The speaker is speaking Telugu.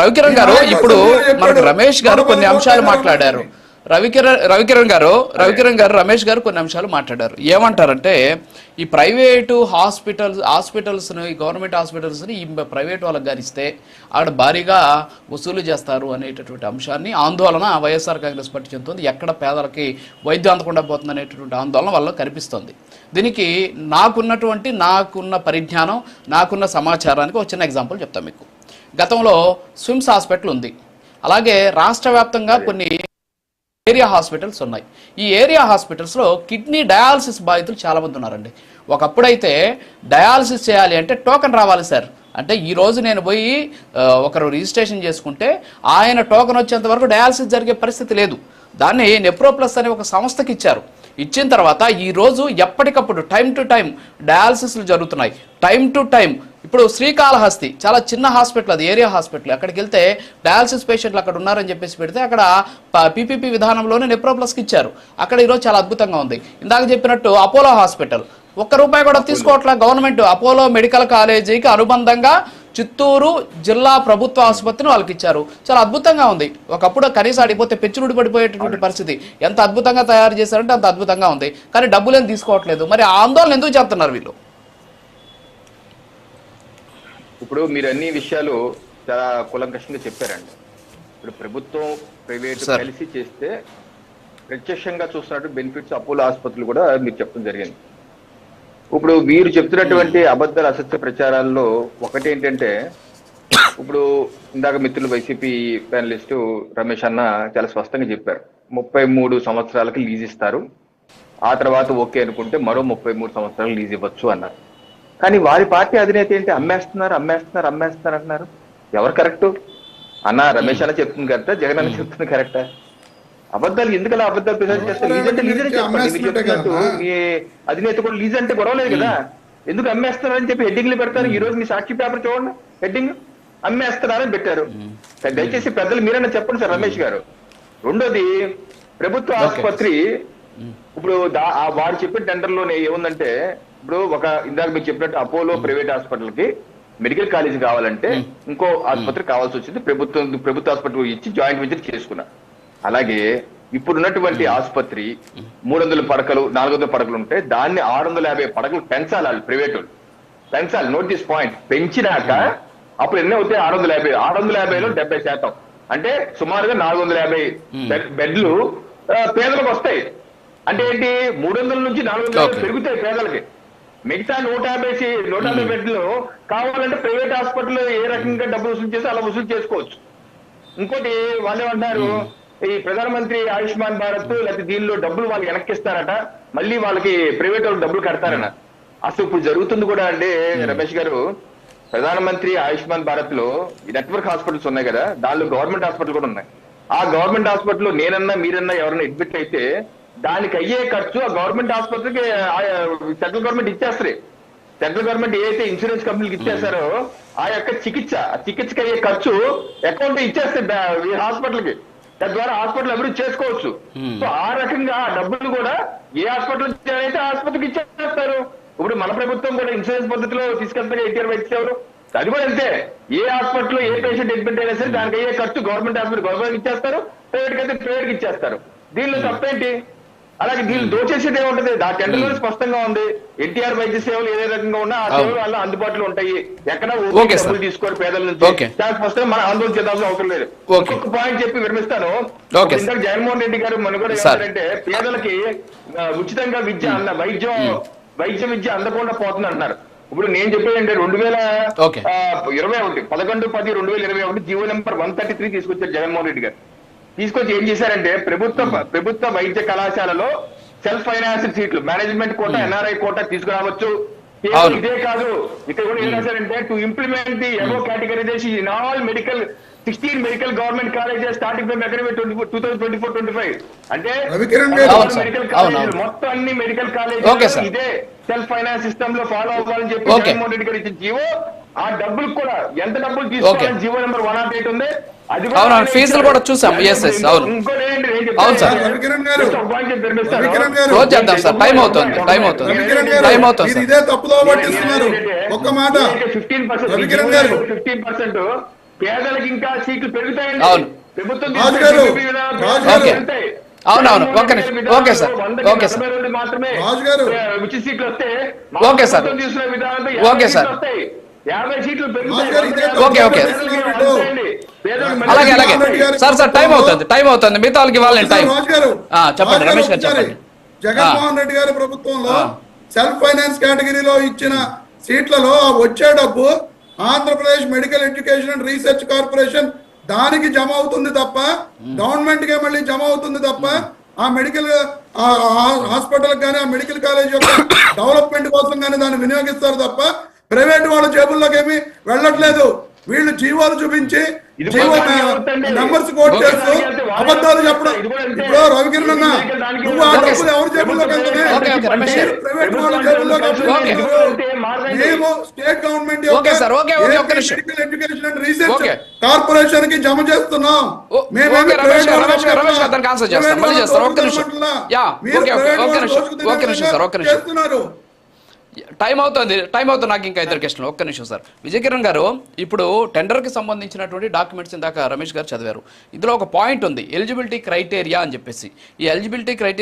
రవికిరణ్ గారు ఇప్పుడు మనకు రమేష్ గారు కొన్ని అంశాలు మాట్లాడారు. రవికిరణ్ గారు రమేష్ గారు కొన్ని అంశాలు మాట్లాడారు. ఏమంటారంటే ఈ ప్రైవేటు హాస్పిటల్స్ని గవర్నమెంట్ హాస్పిటల్స్ని ఈ ప్రైవేట్ వాళ్ళకి గారిస్తే అక్కడ భారీగా వసూలు చేస్తారు అనేటటువంటి అంశాన్ని ఆందోళన వైఎస్ఆర్ కాంగ్రెస్ పార్టీ చెందుతుంది. ఎక్కడ పేదలకి వైద్యం అందకుండా పోతుంది అనేటటువంటి ఆందోళన వల్ల కనిపిస్తుంది. దీనికి నాకున్న పరిజ్ఞానం, నాకున్న సమాచారానికి ఒక చిన్న ఎగ్జాంపుల్ చెప్తాను మీకు. గతంలో స్విమ్స్ హాస్పిటల్ ఉంది. అలాగే రాష్ట్ర వ్యాప్తంగా కొన్ని ఏరియా హాస్పిటల్స్ ఉన్నాయి. ఈ ఏరియా హాస్పిటల్స్లో కిడ్నీ డయాలసిస్ బాధితులు చాలామంది ఉన్నారండి. ఒకప్పుడైతే డయాలసిస్ చేయాలి అంటే టోకెన్ రావాలి సార్. అంటే ఈరోజు నేను పోయి ఒకరు రిజిస్ట్రేషన్ చేసుకుంటే ఆయన టోకెన్ వచ్చేంత వరకు డయాలసిస్ జరిగే పరిస్థితి లేదు. దాన్ని నెప్రోప్లస్ అనే ఒక సంస్థకి ఇచ్చారు. ఇచ్చిన తర్వాత ఈరోజు ఎప్పటికప్పుడు టైం టు టైం డయాలసిస్లు జరుగుతున్నాయి. టైం టు టైం ఇప్పుడు శ్రీకాళహస్తి చాలా చిన్న హాస్పిటల్, అది ఏరియా హాస్పిటల్. అక్కడికి వెళ్తే డయాలసిస్ పేషెంట్లు అక్కడ ఉన్నారని చెప్పేసి పెడితే అక్కడ పీపీపీ విధానంలోనే నెప్రోప్లస్కి ఇచ్చారు. అక్కడ ఈరోజు చాలా అద్భుతంగా ఉంది. ఇందాక చెప్పినట్టు అపోలో హాస్పిటల్ ₹1 కూడా తీసుకోవట్లే గవర్నమెంట్. అపోలో మెడికల్ కాలేజీకి అనుబంధంగా చిత్తూరు జిల్లా ప్రభుత్వ ఆసుపత్రిని వాళ్ళకి ఇచ్చారు. చాలా అద్భుతంగా ఉంది. ఒకప్పుడు కనీసం అడిగిపోతే పెచ్చురుడి పడిపోయేటటువంటి పరిస్థితి. ఎంత అద్భుతంగా తయారు చేశారంటే అంత అద్భుతంగా ఉంది. కానీ డబ్బులు ఏం తీసుకోవట్లేదు. మరి ఆందోళన ఎందుకు చేస్తున్నారు వీళ్ళు? ఇప్పుడు మీరు అన్ని విషయాలు చాలా కులంకషంగా చెప్పారండి. ఇప్పుడు ప్రభుత్వం ప్రైవేట్ కలిసి చేస్తే ప్రత్యక్షంగా చూస్తున్నట్టు బెనిఫిట్స్ అపోలో ఆసుపత్రులు కూడా మీరు చెప్పడం జరిగింది. ఇప్పుడు మీరు చెప్తున్నటువంటి అబద్ధాల అసత్య ప్రచారాల్లో ఒకటి ఏంటంటే, ఇప్పుడు ఇందాక మిత్రులు వైసీపీ ప్యానలిస్టు రమేష్ అన్న చాలా స్పష్టంగా చెప్పారు. 33 సంవత్సరాలకి లీజ్ ఇస్తారు, ఆ తర్వాత ఓకే అనుకుంటే మరో 33 సంవత్సరాలు లీజ్ ఇవ్వచ్చు అన్నారు. కానీ వారి పార్టీ అధినేత ఏంటి, అమ్మేస్తున్నారు అంటున్నారు. ఎవరు కరెక్టు అన్న? రమేష్ అన్న చెప్తుంది కరెక్టా, జగన్ అన్న చెప్తుంది కరెక్టా? అబద్ధాలు ఎందుకలా అబద్ధాలు ప్రచారం చేస్తారు? లీజ్ అంటే లీజ్ అని చెప్పండి. మీరు చెప్తున్నట్టు మీ అధినేత కూడా లీజ్ అంటే గొడవలేదు కదా, ఎందుకు అమ్మేస్తున్నారని చెప్పి హెడ్డింగ్లు పెడతారు. ఈ రోజు మీ సాక్షి పేపర్ చూడండి, హెడ్డింగ్ అమ్మేస్తున్నారని పెట్టారు. దయచేసి పెద్దలు మీరన్నా చెప్పండి సార్ రమేష్ గారు. రెండోది, ప్రభుత్వ ఆసుపత్రి ఇప్పుడు వారు చెప్పిన టెండర్ లోనే ఏముందంటే, ఇప్పుడు ఇందాక మీరు చెప్పినట్టు అపోలో ప్రైవేట్ హాస్పిటల్ కి మెడికల్ కాలేజ్ కావాలంటే ఇంకో ఆసుపత్రి కావాల్సి వచ్చింది. ప్రభుత్వ ఆసుపత్రి ఇచ్చి జాయింట్ వెంచర్ చేసుకున్నారు. అలాగే ఇప్పుడున్నటువంటి ఆసుపత్రి 300 పడకలు 400 పడకలు ఉంటే దాన్ని 650 పడకలు పెంచాలి. వాళ్ళు ప్రైవేట్ వాళ్ళు పెంచాలి. Note this point. పెంచినాక అప్పుడు ఎన్ని అవుతాయి? 650. 650లో 70%, అంటే సుమారుగా 450 బెడ్లు పేదలకు వస్తాయి. అంటే ఏంటి, 300 నుంచి 400 పెరుగుతాయి పేదలకి. మిగతా 150 బెడ్లు కావాలంటే ప్రైవేట్ హాస్పిటల్ ఏ రకంగా డబ్బులు వసూలు చేసి అలా వసూలు చేసుకోవచ్చు. ఇంకోటి వాళ్ళు ఏమంటారు, ఈ ప్రధానమంత్రి ఆయుష్మాన్ భారత్ లేకపోతే దీనిలో డబ్బులు వాళ్ళు వెనక్కిస్తారట, మళ్ళీ వాళ్ళకి ప్రైవేట్ వాళ్ళకి డబ్బులు కడతారట. అసలు ఇప్పుడు జరుగుతుంది కూడా అంటే రమేష్ గారు, ప్రధానమంత్రి ఆయుష్మాన్ భారత్ లో ఈ నెట్వర్క్ హాస్పిటల్స్ ఉన్నాయి కదా, దానిలో గవర్నమెంట్ హాస్పిటల్ కూడా ఉన్నాయి. ఆ గవర్నమెంట్ హాస్పిటల్ నేనన్నా మీరన్నా ఎవరైనా అడ్మిట్ అయితే దానికి అయ్యే ఖర్చు ఆ గవర్నమెంట్ ఆసుపత్రికి సెంట్రల్ గవర్నమెంట్ ఇచ్చేస్తారు. సెంట్రల్ గవర్నమెంట్ ఏదైతే ఇన్సూరెన్స్ కంపెనీకి ఇచ్చేస్తారో ఆ యొక్క చికిత్సకి అయ్యే ఖర్చు అకౌంట్ ఇచ్చేస్తే ఈ హాస్పిటల్ కి, తద్వారా హాస్పిటల్ అభివృద్ధి చేసుకోవచ్చు. సో ఆ రకంగా ఆ డబ్బులు కూడా ఏ హాస్పిటల్ అయితే ఆసుపత్రికి ఇచ్చేస్తారు. ఇప్పుడు మన ప్రభుత్వం కూడా ఇన్సూరెన్స్ పద్ధతిలో తీసుకెళ్తారు ఎన్టీఆర్ వైద్య సేవలు, అది కూడా అంతే. ఏ హాస్పిటల్ ఏ పేషెంట్ అడ్మిట్ అయినా సరే దానికి అయ్యే ఖర్చు గవర్నమెంట్ హాస్పిటల్ గవర్నమెంట్ ఇచ్చేస్తారు, ప్రైవేట్ అయితే ప్రైవేట్ కి ఇచ్చేస్తారు. దీనిలో తప్పేంటి? అలాగే దీన్ని దోచేసేది ఏముంటది? ఆ టెండర్లో స్పష్టంగా ఉంది, ఎన్టీఆర్ వైద్య సేవలు ఏ రకంగా ఉన్నా ఆ సేవలు వల్ల అందుబాటులో ఉంటాయి. ఎక్కడ డబ్బులు తీసుకోరు పేదల నుంచి. చాలా స్పష్టంగా మనం ఆందోళన చేయాల్సిన అవసరం లేదు. ఒక్కొక్క పాయింట్ చెప్పి విరమిస్తాను. ఇందాక జగన్మోహన్ రెడ్డి గారు మన కూడా ఏమంటారంటే, పేదలకి ఉచితంగా వైద్య విద్య అందకుండా పోతుంది అంటున్నారు. ఇప్పుడు నేను చెప్పేదంటే 2021 11/10/2021 జీవో నెంబర్ 133 తీసుకొచ్చారు జగన్మోహన్ రెడ్డి గారు. తీసుకొచ్చి ఏం చేశారంటే, ప్రభుత్వ వైద్య కళాశాలలో సెల్ఫ్ ఫైనాన్స్డ్ సీట్లు మేనేజ్మెంట్ కోటా ఎన్ఆర్ఐ కోటా తీసుకురావచ్చు. ఇదే కాదు, ఇక్కడ కూడా ఏం రాశారంటే, to implement the above categorisation in all 16 medical government colleges starting from academic 2024-25. అంటే మెడికల్ కాలేజీలు మొత్తం అన్ని మెడికల్ కాలేజీలు ఇదే సెల్ఫ్ ఫైనాన్స్ సిస్టమ్ లో ఫాలో అవ్వాలని చెప్పి జగన్మోహన్ రెడ్డి గారు ఇచ్చిన జీవో. ఆ డబ్బులు కూడా ఎంత డబ్బులు తీసుకోవాలని జీవో నెంబర్ 108 ఉంది. అది ఫీజులు కూడా చూసాం. ఇంకోటి ఏంటి, టైం అవుతుంది 15% పేదలకు ఇంకా సీట్లు పెరుగుతాయండి. అవును. ప్రభుత్వం రాజు గారు, తీసుకునే విధానాలు ఓకే. పెరుగుతాయి. అవునవును, ఒక్క నిమిషం. ఓకే సార్, 100కి ఓకే సార్. 42 మాత్రమే రాజు గారు. ఉచిత సీట్లు వస్తే ఓకే సార్. ప్రభుత్వం తీసుకునే విధానంతో ఓకే 50 సార్. సీట్లు వస్తాయి. 50 సీట్లు రాజు గారు, ఇదే పెరుగుతాయి. Okay, okay. అలాగే అలాగే సార్ టైం అవుతుంది మిగతా వాళ్ళకి ఇవ్వాలండి టైం. రాజు గారు, చెప్పండి రమేష్ గారు చెప్పండి. జగన్మోహన్ రెడ్డి గారి ప్రభుత్వంలో సెల్ఫ్ ఫైనాన్స్ కేటగిరీలో ఇచ్చిన సీట్లలో వచ్చే డబ్బు Andhra Pradesh medical education and research corporation దానికి జమ అవుతుంది తప్ప గవర్నమెంట్ కే మళ్ళీ జమ అవుతుంది తప్ప ఆ మెడికల్ హాస్పిటల్ కానీ ఆ మెడికల్ కాలేజ్ యొక్క డెవలప్మెంట్ కోసం కానీ దాన్ని వినియోగిస్తారు తప్ప ప్రైవేట్ వాళ్ళ జేబుల్లోకి ఏమి వెళ్ళట్లేదు. వీళ్ళు జీవోలు చూపించి నంబర్స్ కోట్ చేస్తూ అబద్ధాలు చెప్పడం. ఇప్పుడు రవికిరణ్ అన్న, నువ్వు ఆ డబ్బులు ఎవరి జేబుల్లోకి వెళ్తున్నాయి? ప్రైవేట్ వాళ్ళ జేబుల్లోకి వెళ్తున్నాయి. మేము state government medical education and research corporation కి జమ చేస్తున్నాం. చేస్తున్నారు. టైం అవుతుంది నాకు ఇంకా ఇద్దరు క్వశ్చన్లు. ఒక్క నిమిషం సార్. విజయకిరణ్ గారు, ఇప్పుడు టెండర్కి సంబంధించినటువంటి డాక్యుమెంట్స్ ఇందాక రమేష్ గారు చదివారు. ఇందులో ఒక పాయింట్ ఉంది, ఎలిజిబిలిటీ క్రైటీరియా అని చెప్పేసి. ఈ ఎలిజిబిలిటీ క్రైటీరియా